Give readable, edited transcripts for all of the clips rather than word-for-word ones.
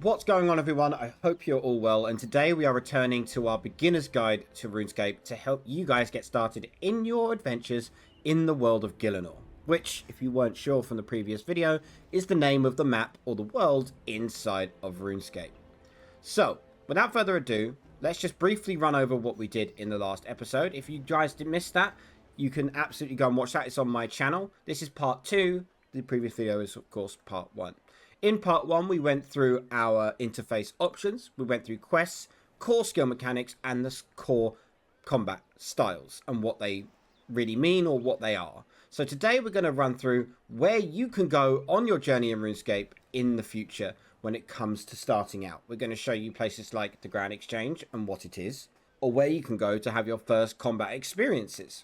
What's going on, everyone? I hope you're all well, and today we are returning to our beginner's guide to RuneScape to help you guys get started in your adventures in the world of Gielinor, which, if you weren't sure from the previous video, is the name of the map or the world inside of RuneScape. So, without further ado, let's just briefly run over what we did in the last episode. If you guys did miss that, you can absolutely go and watch that. It's on my channel. This is part 2. The previous video is, of course, part 1. In part 1, we went through our interface options, we went through quests, core skill mechanics, and the core combat styles, and what they really mean or what they are. So today we're going to run through where you can go on your journey in RuneScape in the future when it comes to starting out. We're going to show you places like the Grand Exchange and what it is, or where you can go to have your first combat experiences.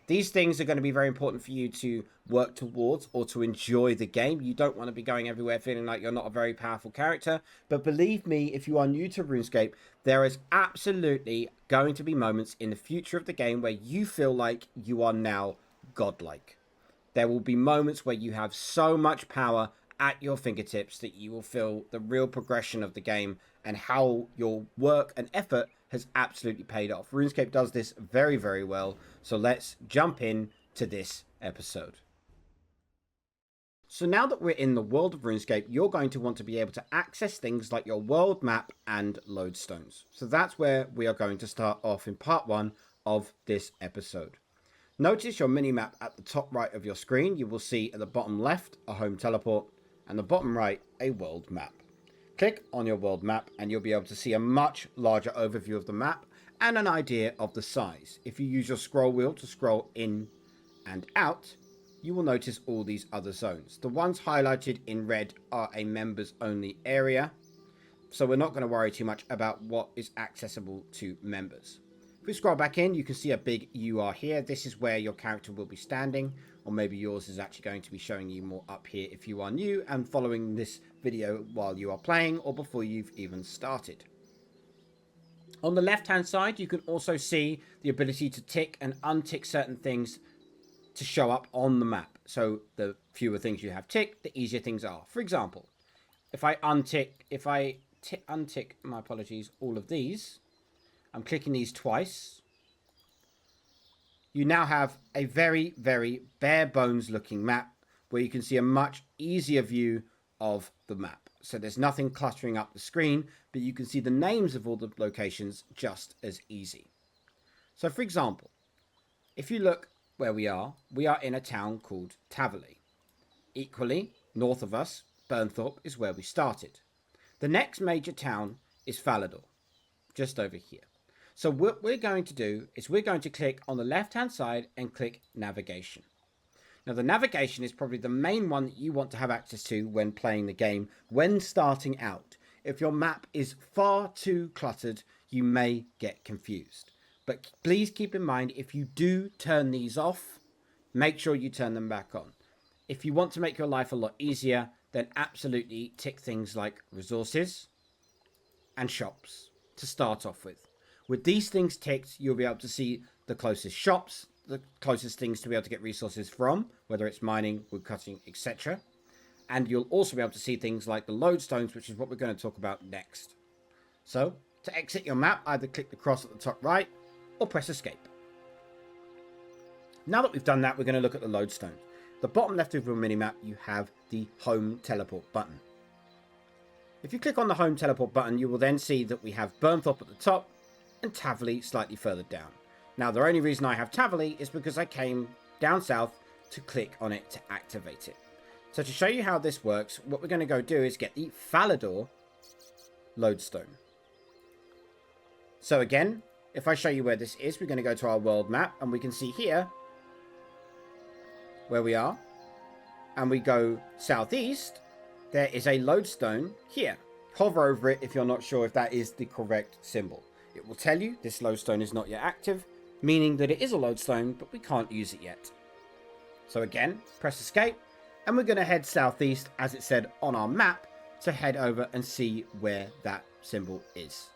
These things are going to be very important for you to work towards or to enjoy the game. You don't want to be going everywhere feeling like you're not a very powerful character. But believe me, if you are new to RuneScape, there is absolutely going to be moments in the future of the game where you feel like you are now godlike. There will be moments where you have so much power at your fingertips that you will feel the real progression of the game and how your work and effort has absolutely paid off. RuneScape does this very, very well. So let's jump in to this episode. So now that we're in the world of RuneScape, you're going to want to be able to access things like your world map and lodestones. So that's where we are going to start off in part 1 of this episode. Notice your minimap at the top right of your screen. You will see at the bottom left a home teleport and the bottom right a world map. Click on your world map and you'll be able to see a much larger overview of the map and an idea of the size. If you use your scroll wheel to scroll in and out, you will notice all these other zones. The ones highlighted in red are a members only area, so we're not going to worry too much about what is accessible to members. If we scroll back in, you can see a big UR here. This is where your character will be standing, or maybe yours is actually going to be showing you more up here if you are new and following this video while you are playing or before you've even started. On the left hand side, you can also see the ability to tick and untick certain things to show up on the map. So the fewer things you have ticked, the easier things are. For example, if I untick my apologies, all of these, I'm clicking these twice. You now have a very, very bare bones looking map where you can see a much easier view of the map. So there's nothing cluttering up the screen, but you can see the names of all the locations just as easy. So for example, if you look where we are in a town called Tavali. Equally, north of us, Burnthorpe is where we started. The next major town is Falador, just over here. So what we're going to do is we're going to click on the left-hand side and click Navigation. Now, the navigation is probably the main one that you want to have access to when playing the game, when starting out. If your map is far too cluttered, you may get confused. But please keep in mind, if you do turn these off, make sure you turn them back on. If you want to make your life a lot easier, then absolutely tick things like resources and shops to start off with. With these things ticked, you'll be able to see the closest shops, the closest things to be able to get resources from, whether it's mining, woodcutting, etc. And you'll also be able to see things like the lodestones, which is what we're going to talk about next. So, to exit your map, either click the cross at the top right, or press escape. Now that we've done that, we're going to look at the lodestone. The bottom left of your minimap, you have the home teleport button. If you click on the home teleport button, you will then see that we have Burnthorpe at the top and Tavali slightly further down. Now, the only reason I have Tavali is because I came down south to click on it to activate it. So to show you how this works, what we're going to go do is get the Falador lodestone. So again, if I show you where this is, we're going to go to our world map and we can see here where we are. And we go southeast, there is a lodestone here. Hover over it if you're not sure if that is the correct symbol. It will tell you this lodestone is not yet active, meaning that it is a lodestone, but we can't use it yet. So again, press escape, and we're going to head southeast, as it said on our map, to head over and see where that symbol is.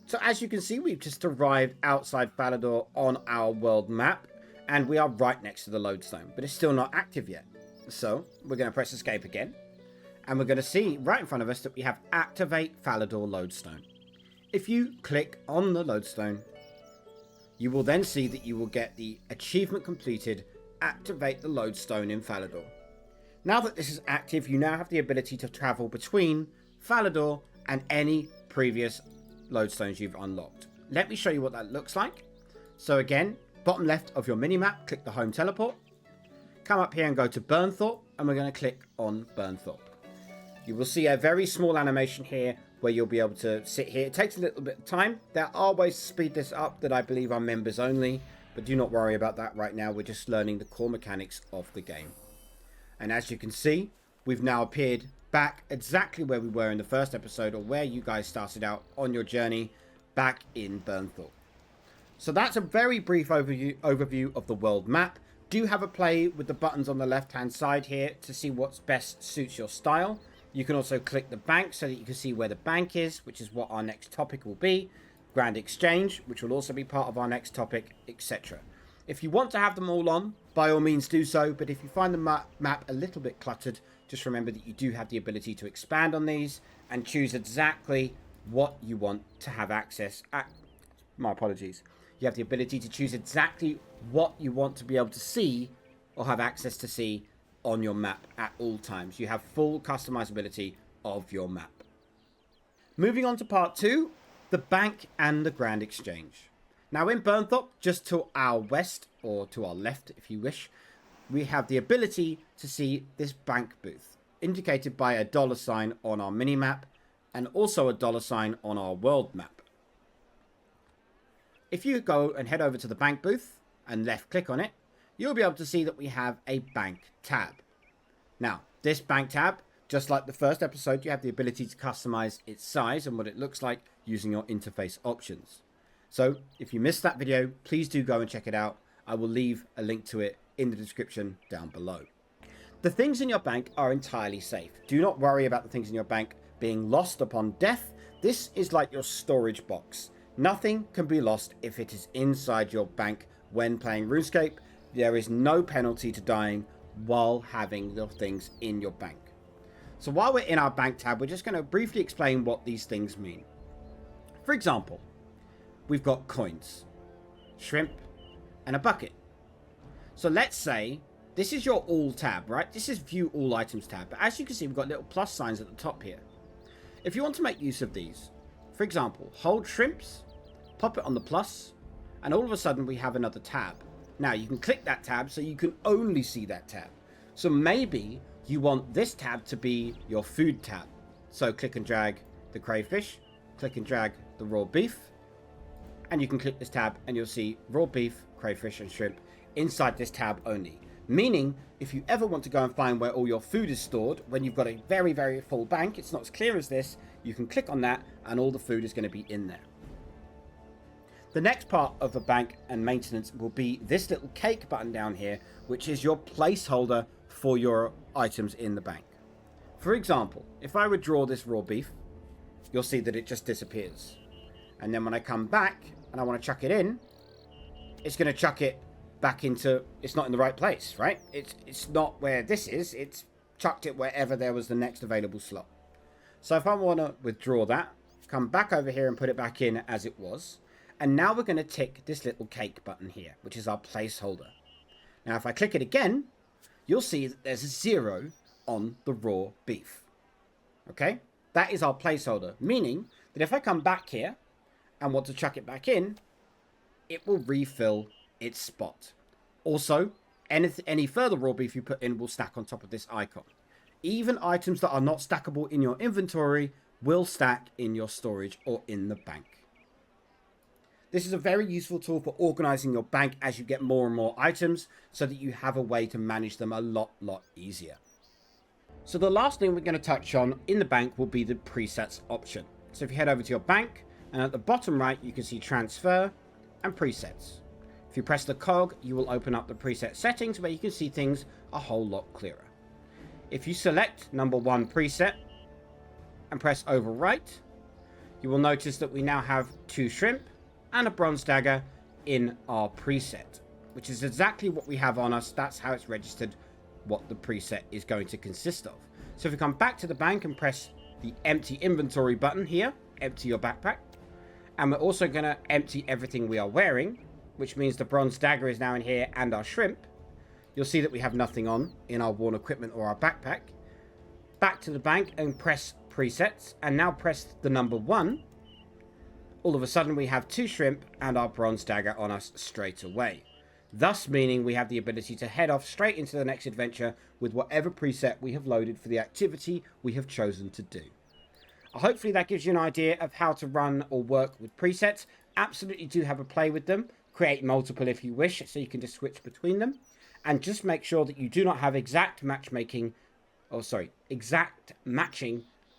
So as you can see, we've just arrived outside Falador on our world map, and we are right next to the lodestone, but it's still not active yet. So we're going to press escape again, and we're going to see right in front of us that we have activate Falador lodestone. If you click on the lodestone, you will then see that you will get the achievement completed, activate the lodestone in Falador. Now that this is active, you now have the ability to travel between Falador and any previous lodestones you've unlocked. Let me show you what that looks like. So again, bottom left of your minimap, click the home teleport. Come up here and go to Burnthorpe, and we're going to click on Burnthorpe. You will see a very small animation here where you'll be able to sit here. It takes a little bit of time. There are ways to speed this up that I believe are members only, but do not worry about that right now. We're just learning the core mechanics of the game. And as you can see, we've now appeared back exactly where we were in the first episode, or where you guys started out on your journey back in Burnthorpe. So that's a very brief overview of the world map. Do have a play with the buttons on the left hand side here to see what's best suits your style. You can also click the bank so that you can see where the bank is, which is what our next topic will be. Grand Exchange, which will also be part of our next topic, etc. If you want to have them all on, by all means do so, but if you find the map a little bit cluttered, just remember that you do have the ability to expand on these and choose exactly what you want to have access at. My apologies. You have the ability to choose exactly what you want to be able to see or have access to see on your map at all times. You have full customizability of your map. Moving on to part 2, the bank and the Grand Exchange. Now in Burnthorpe, just to our west, or to our left if you wish, we have the ability to see this bank booth, indicated by a $sign on our minimap, and also a $sign on our world map. If you go and head over to the bank booth and left click on it, you'll be able to see that we have a bank tab. Now, this bank tab, just like the first episode, you have the ability to customize its size and what it looks like using your interface options. So if you missed that video, please do go and check it out. I will leave a link to it in the description down below. The things in your bank are entirely safe. Do not worry about the things in your bank being lost upon death. This is like your storage box. Nothing can be lost if it is inside your bank when playing Runescape. There is no penalty to dying while having the things in your bank. So while we're in our bank tab, we're just going to briefly explain what these things mean. For example, we've got coins, shrimp, and a bucket. So let's say this is your all tab, right? This is view all items tab. But as you can see, we've got little plus signs at the top here. If you want to make use of these, for example, hold shrimps, pop it on the plus, and all of a sudden we have another tab. Now you can click that tab so you can only see that tab. So maybe you want this tab to be your food tab. So click and drag the crayfish, click and drag the raw beef, and you can click this tab and you'll see raw beef, crayfish, and shrimp inside this tab only. Meaning, if you ever want to go and find where all your food is stored, when you've got a very, very full bank, it's not as clear as this, you can click on that and all the food is going to be in there. The next part of the bank and maintenance will be this little cake button down here, which is your placeholder for your items in the bank. For example, if I withdraw this raw beef, you'll see that it just disappears. And then when I come back and I want to chuck it in, it's going to chuck it back into, it's not in the right place, right? It's not where this is, it's chucked it wherever there was the next available slot. So if I want to withdraw that, come back over here and put it back in as it was. And now we're going to tick this little cake button here, which is our placeholder. Now if I click it again, you'll see that there's a 0 on the raw beef. Okay? That is our placeholder, meaning that if I come back here and want to chuck it back in, it will refill its spot. Also, any further raw beef you put in will stack on top of this icon. Even items that are not stackable in your inventory will stack in your storage or in the bank. This is a very useful tool for organizing your bank as you get more and more items so that you have a way to manage them a lot easier. So the last thing we're going to touch on in the bank will be the presets option. So if you head over to your bank, and at the bottom right you can see transfer and presets. If you press the cog, you will open up the preset settings where you can see things a whole lot clearer. If you select number 1 preset and press overwrite, you will notice that we now have 2 shrimp and a bronze dagger in our preset, which is exactly what we have on us. That's how it's registered what the preset is going to consist of. So if we come back to the bank and press the empty inventory button here, empty your backpack, and we're also going to empty everything we are wearing, which means the bronze dagger is now in here and our shrimp, you'll see that we have nothing on in our worn equipment or our backpack. Back to the bank and press presets, and now press the number 1. All of a sudden we have 2 shrimp and our bronze dagger on us straight away. Thus meaning we have the ability to head off straight into the next adventure with whatever preset we have loaded for the activity we have chosen to do. Hopefully that gives you an idea of how to run or work with presets. Absolutely do have a play with them. Create multiple if you wish, so you can just switch between them. And just make sure that you do not have exact matching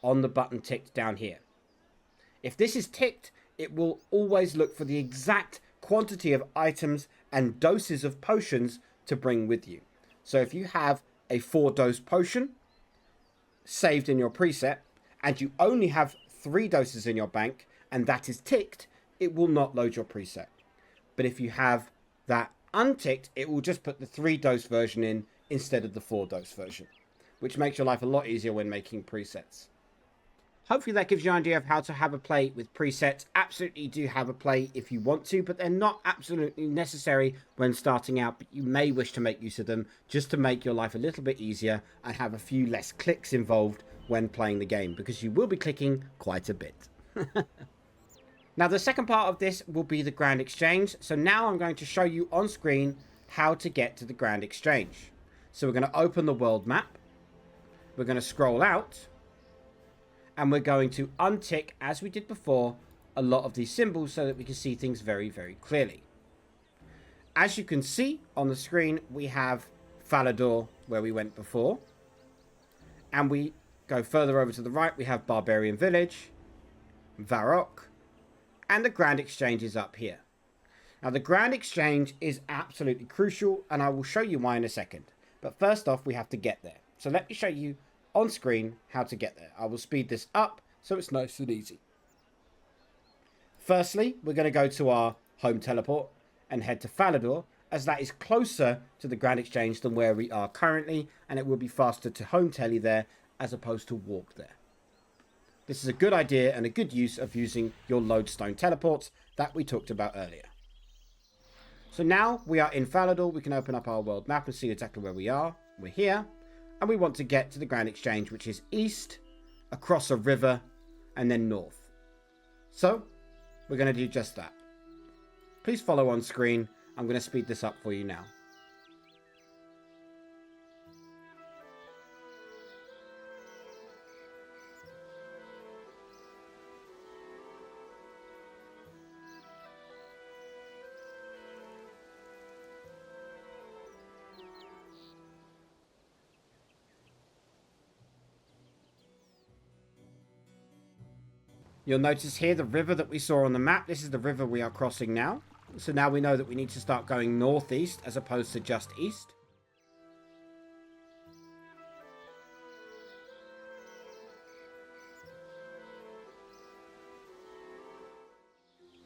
on the button ticked down here. If this is ticked, it will always look for the exact quantity of items and doses of potions to bring with you. So if you have a 4-dose potion saved in your preset, and you only have 3 doses in your bank, and that is ticked, it will not load your preset. But if you have that unticked, it will just put the 3-dose version in instead of the 4-dose version, which makes your life a lot easier when making presets. Hopefully that gives you an idea of how to have a play with presets. Absolutely do have a play if you want to, but they're not absolutely necessary when starting out, but you may wish to make use of them just to make your life a little bit easier and have a few less clicks involved when playing the game, because you will be clicking quite a bit. Now the second part of this will be the Grand Exchange. So now I'm going to show you on screen how to get to the Grand Exchange. So we're going to open the world map. We're going to scroll out. And we're going to untick, as we did before, a lot of these symbols so that we can see things very, very clearly. As you can see on the screen, we have Falador, where we went before. And we go further over to the right, we have Barbarian Village, Varrock, and the Grand Exchange is up here. Now the Grand Exchange is absolutely crucial, and I will show you why in a second. But first off, we have to get there. So let me show you on screen how to get there. I will speed this up so it's nice and easy. Firstly, we're going to go to our home teleport and head to Falador, as that is closer to the Grand Exchange than where we are currently, and it will be faster to home tele there as opposed to walk there. This is a good idea and a good use of using your lodestone teleports that we talked about earlier. So now we are in Falador. We can open up our world map and see exactly where we are. We're here, and we want to get to the Grand Exchange, which is east, across a river, and then north. So we're going to do just that. Please follow on screen. I'm going to speed this up for you now. You'll notice here the river that we saw on the map. This is the river we are crossing now. So now we know that we need to start going northeast as opposed to just east.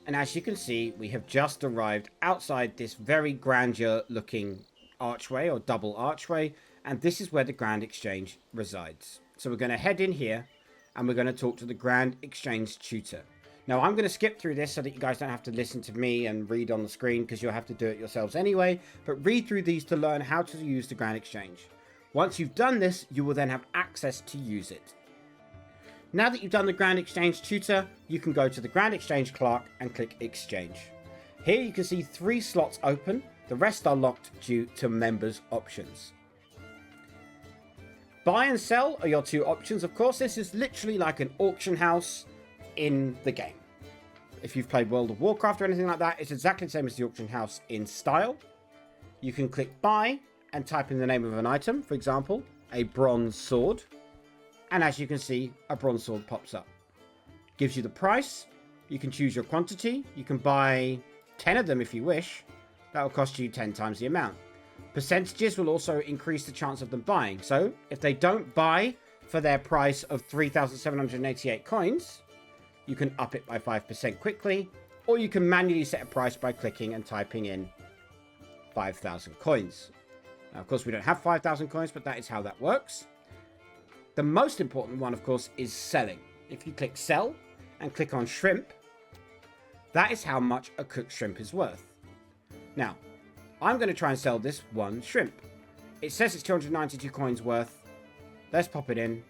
And as you can see, we have just arrived outside this very grandeur looking archway or double archway. And this is where the Grand Exchange resides. So we're going to head in here, and we're going to talk to the Grand Exchange tutor. Now, I'm going to skip through this so that you guys don't have to listen to me and read on the screen, because you'll have to do it yourselves anyway. But read through these to learn how to use the Grand Exchange. Once you've done this, you will then have access to use it. Now that you've done the Grand Exchange tutor, you can go to the Grand Exchange clerk and click Exchange. Here you can see 3 slots open. The rest are locked due to members' options. Buy and sell are your 2 options. Of course, this is literally like an auction house in the game. If you've played World of Warcraft or anything like that, it's exactly the same as the auction house in style. You can click buy and type in the name of an item, for example, a bronze sword. And as you can see, a bronze sword pops up. Gives you the price. You can choose your quantity. You can buy 10 of them if you wish. That will cost you 10 times the amount. Percentages will also increase the chance of them buying. So if they don't buy for their price of 3,788 coins, you can up it by 5% quickly, or you can manually set a price by clicking and typing in 5,000 coins. Now, of course, we don't have 5,000 coins, but that is how that works. The most important one, of course, is selling. If you click sell and click on shrimp, that is how much a cooked shrimp is worth. Now, I'm going to try and sell this one shrimp. It says it's 292 coins worth. Let's pop it in.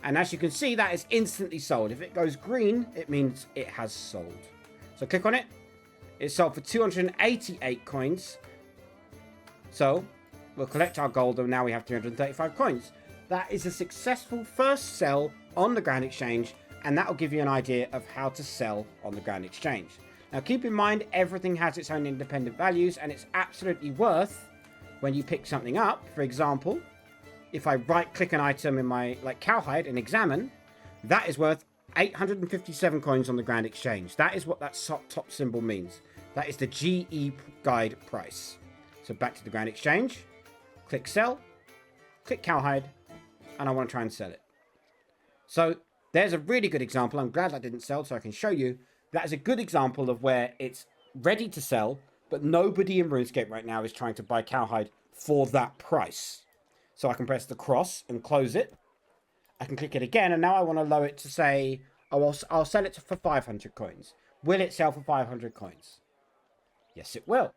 And as you can see, that is instantly sold. If it goes green, it means it has sold. So click on it. It's sold for 288 coins. So we'll collect our gold, and now we have 335 coins. That is a successful first sell on the Grand Exchange, and that will give you an idea of how to sell on the Grand Exchange. Now keep in mind, everything has its own independent values, and it's absolutely worth when you pick something up. For example, if I right click an item in my cowhide and examine, that is worth 857 coins on the Grand Exchange. That is what that top symbol means. That is the GE guide price. So back to the Grand Exchange, click sell, click cowhide, and I want to try and sell it. So there's a really good example. I'm glad I didn't sell, so I can show you. That is a good example of where it's ready to sell, but nobody in RuneScape right now is trying to buy cowhide for that price. So I can press the cross and close it. I can click it again, and now I want to lower it to say, oh, I'll sell it for 500 coins. Will it sell for 500 coins? Yes, it will.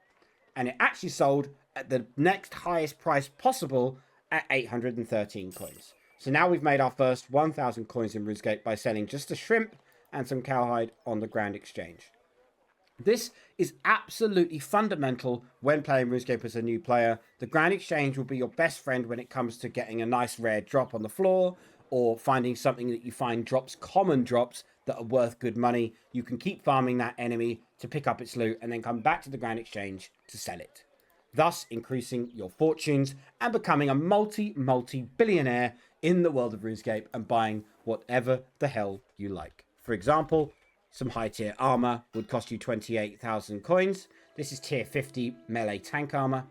And it actually sold at the next highest price possible at 813 coins. So now we've made our first 1,000 coins in RuneScape by selling just a shrimp and some cowhide on the Grand Exchange. This is absolutely fundamental when playing RuneScape as a new player. The Grand Exchange will be your best friend when it comes to getting a nice rare drop on the floor, or finding something that you find drops common drops that are worth good money. You can keep farming that enemy to pick up its loot and then come back to the Grand Exchange to sell it, thus increasing your fortunes and becoming a multi-billionaire in the world of RuneScape and buying whatever the hell you like. For example, some high tier armor would cost you 28,000 coins. This is tier 50 melee tank armor.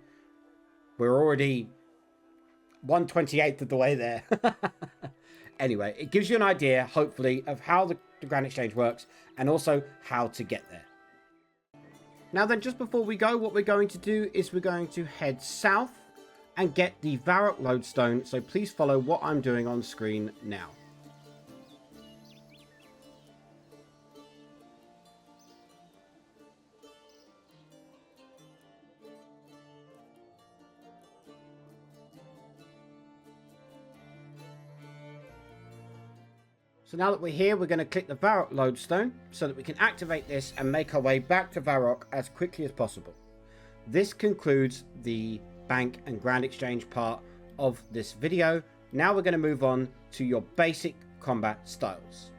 We're already 1/28th of the way there. Anyway, it gives you an idea, hopefully, of how the Grand Exchange works and also how to get there. Now then, just before we go, what we're going to do is we're going to head south and get the Varrock lodestone. So please follow what I'm doing on screen now. So now that we're here, we're going to click the Varrock lodestone so that we can activate this and make our way back to Varrock as quickly as possible. This concludes the bank and Grand Exchange part of this video. Now we're going to move on to your basic combat styles.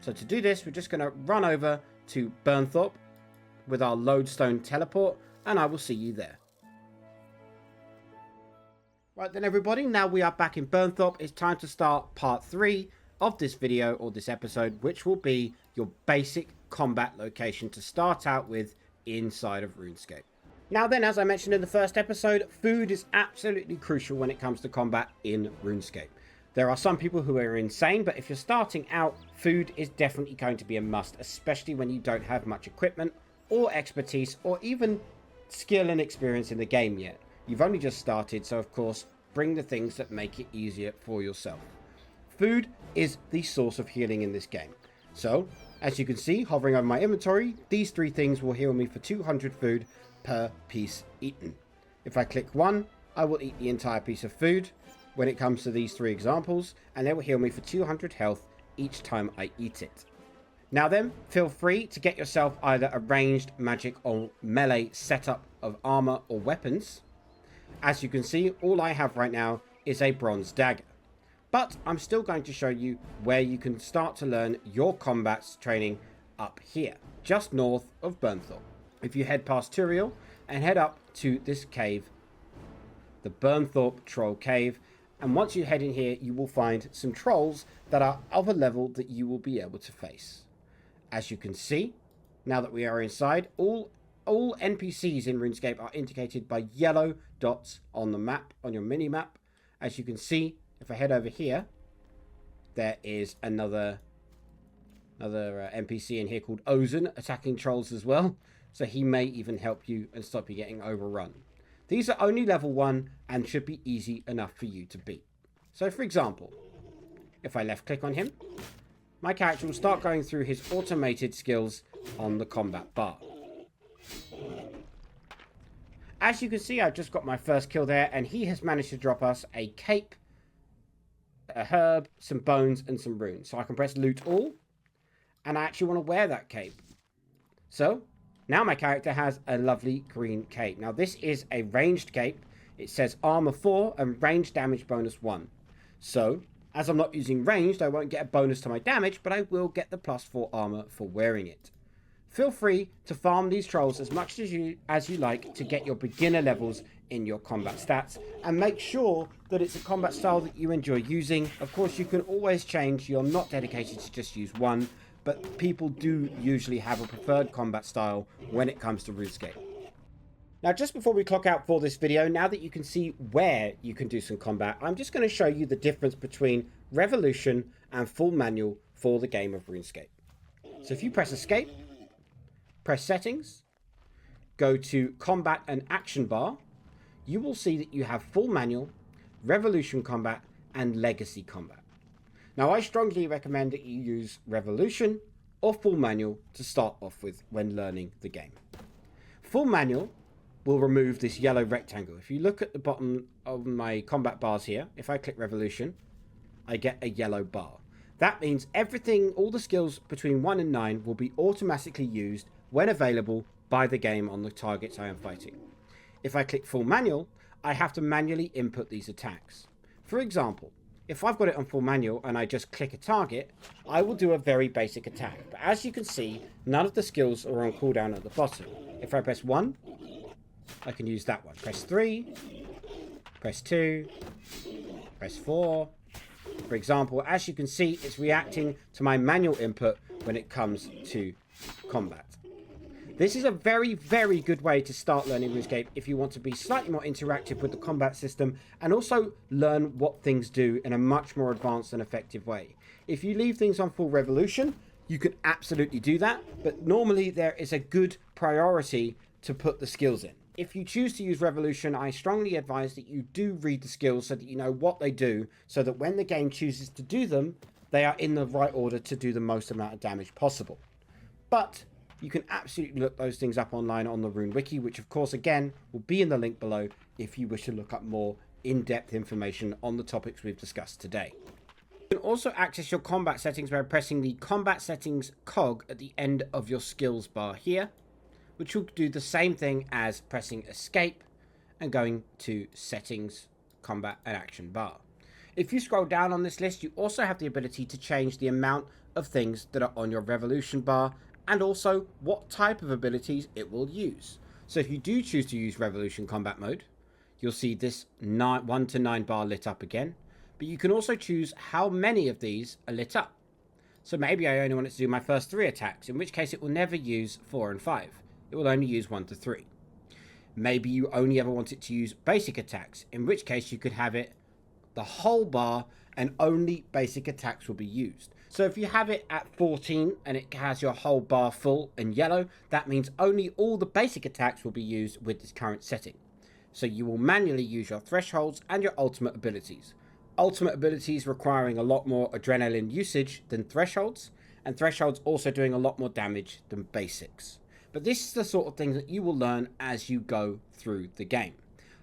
So to do this, we're just going to run over to Burnthorpe with our lodestone teleport, and I will see you there. Right then everybody, now we are back in Burnthorpe. It's time to start part 3 of this video, or this episode, which will be your basic combat location to start out with inside of RuneScape. Now then, as I mentioned in the first episode, food is absolutely crucial when it comes to combat in RuneScape. There are some people who are insane, but if you're starting out, food is definitely going to be a must, especially when you don't have much equipment or expertise or even skill and experience in the game yet. You've only just started, so of course, bring the things that make it easier for yourself. Food is the source of healing in this game. So, as you can see, hovering over my inventory, these 3 things will heal me for 200 food per piece eaten. If I click 1, I will eat the entire piece of food when it comes to these 3 examples, and they will heal me for 200 health each time I eat it. Now then, feel free to get yourself either a ranged, magic or melee setup of armor or weapons. As you can see, all I have right now is a bronze dagger. But I'm still going to show you where you can start to learn your combat training up here, just north of Burnthorpe. If you head past Turiel and head up to this cave, the Burnthorpe Troll Cave, and once you head in here, you will find some trolls that are of a level that you will be able to face. As you can see, now that we are inside, all NPCs in RuneScape are indicated by yellow dots on the map, on your mini-map. As you can see, if I head over here, there is another Another NPC in here called Ozen attacking trolls as well. So he may even help you and stop you getting overrun. These are only level 1 and should be easy enough for you to beat. So for example, if I left click on him, my character will start going through his automated skills on the combat bar. As you can see, I've just got my first kill there, and he has managed to drop us a cape, a herb, some bones, and some runes. So I can press loot all, and I actually want to wear that cape. So now my character has a lovely green cape. Now this is a ranged cape. It says armor 4 and range damage bonus 1. So as I'm not using ranged, I won't get a bonus to my damage, but I will get the +4 armor for wearing it. Feel free to farm these trolls as much as you like to get your beginner levels in your combat stats, and make sure that it's a combat style that you enjoy using. Of course, you can always change. You're not dedicated to just use one, but people do usually have a preferred combat style when it comes to Runescape. Now, just before we clock out for this video, now that you can see where you can do some combat, I'm just going to show you the difference between Revolution and full manual for the game of Runescape. So if you press escape, press settings, go to combat and action bar, you will see that you have full manual, revolution combat, and legacy combat. Now I strongly recommend that you use revolution or full manual to start off with when learning the game. Full manual will remove this yellow rectangle. If you look at the bottom of my combat bars here, if I click revolution, I get a yellow bar. That means everything, all the skills between 1 and 9 will be automatically used when available by the game on the targets I am fighting. If I click full manual, I have to manually input these attacks. For example, if I've got it on full manual and I just click a target, I will do a very basic attack. But as you can see, none of the skills are on cooldown at the bottom. If I press 1, I can use that one. Press 3, press 2, press 4. For example, as you can see, it's reacting to my manual input when it comes to combat. This is a very, very good way to start learning RuneScape if you want to be slightly more interactive with the combat system and also learn what things do in a much more advanced and effective way. If you leave things on full revolution, you can absolutely do that, but normally there is a good priority to put the skills in. If you choose to use revolution, I strongly advise that you do read the skills so that you know what they do, so that when the game chooses to do them, they are in the right order to do the most amount of damage possible. But you can absolutely look those things up online on the Rune Wiki, which of course again will be in the link below if you wish to look up more in-depth information on the topics we've discussed today. You can also access your combat settings by pressing the combat settings cog at the end of your skills bar here, which will do the same thing as pressing escape and going to settings, combat and action bar. If you scroll down on this list, you also have the ability to change the amount of things that are on your revolution bar and also what type of abilities it will use. So if you do choose to use revolution combat mode, you'll see this 1 to 9 bar lit up again, but you can also choose how many of these are lit up. So maybe I only want it to do my first 3 attacks, in which case it will never use 4 and 5. It will only use 1 to 3. Maybe you only ever want it to use basic attacks, in which case you could have it the whole bar and only basic attacks will be used. So if you have it at 14 and it has your whole bar full and yellow, that means only all the basic attacks will be used with this current setting. So you will manually use your thresholds and your ultimate abilities. Ultimate abilities requiring a lot more adrenaline usage than thresholds, and thresholds also doing a lot more damage than basics. But this is the sort of thing that you will learn as you go through the game.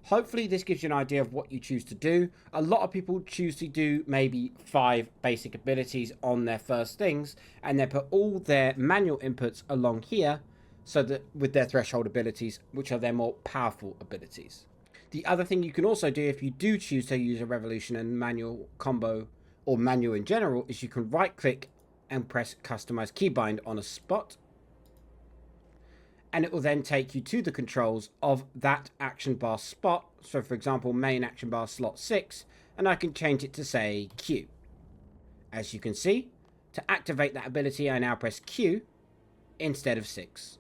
Hopefully this gives you an idea of what you choose to do. A lot of people choose to do maybe 5 basic abilities on their first things, and they put all their manual inputs along here, so that with their threshold abilities, which are their more powerful abilities. The other thing you can also do if you do choose to use a revolution and manual combo, or manual in general, is you can right click and press customize keybind on a spot, and it will then take you to the controls of that action bar spot. So for example, main action bar slot 6, and I can change it to say Q. As you can see, to activate that ability, I now press Q instead of 6.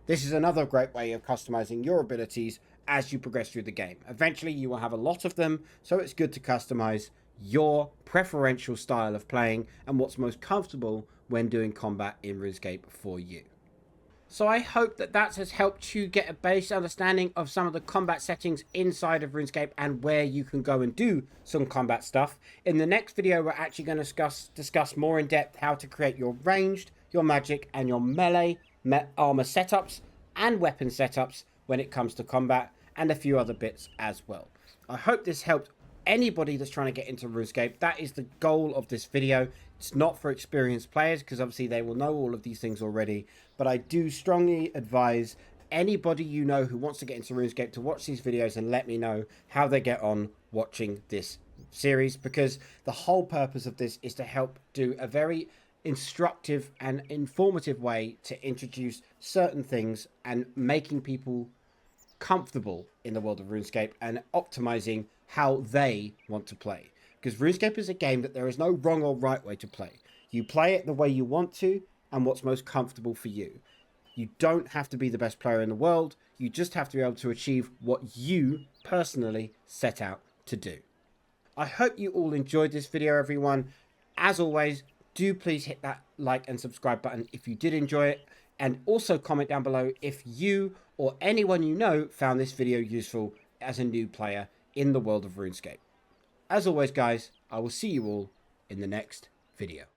This is another great way of customizing your abilities as you progress through the game. Eventually you will have a lot of them, so it's good to customize your preferential style of playing and what's most comfortable when doing combat in RuneScape for you. So I hope that has helped you get a base understanding of some of the combat settings inside of RuneScape and where you can go and do some combat stuff. In the next video, we're actually going to discuss more in depth how to create your ranged, your magic, and your melee armor setups and weapon setups when it comes to combat, and a few other bits as well. I hope this helped anybody that's trying to get into RuneScape. That is the goal of this video. It's not for experienced players because obviously they will know all of these things already, but I do strongly advise anybody you know who wants to get into RuneScape to watch these videos and let me know how they get on watching this series, because the whole purpose of this is to help do a very instructive and informative way to introduce certain things and making people comfortable in the world of RuneScape and optimizing how they want to play. Because RuneScape is a game that there is no wrong or right way to play. You play it the way you want to and what's most comfortable for you. You don't have to be the best player in the world. You just have to be able to achieve what you personally set out to do. I hope you all enjoyed this video, everyone. As always, do please hit that like and subscribe button if you did enjoy it. And also comment down below if you or anyone you know found this video useful as a new player in the world of RuneScape. As always, guys, I will see you all in the next video.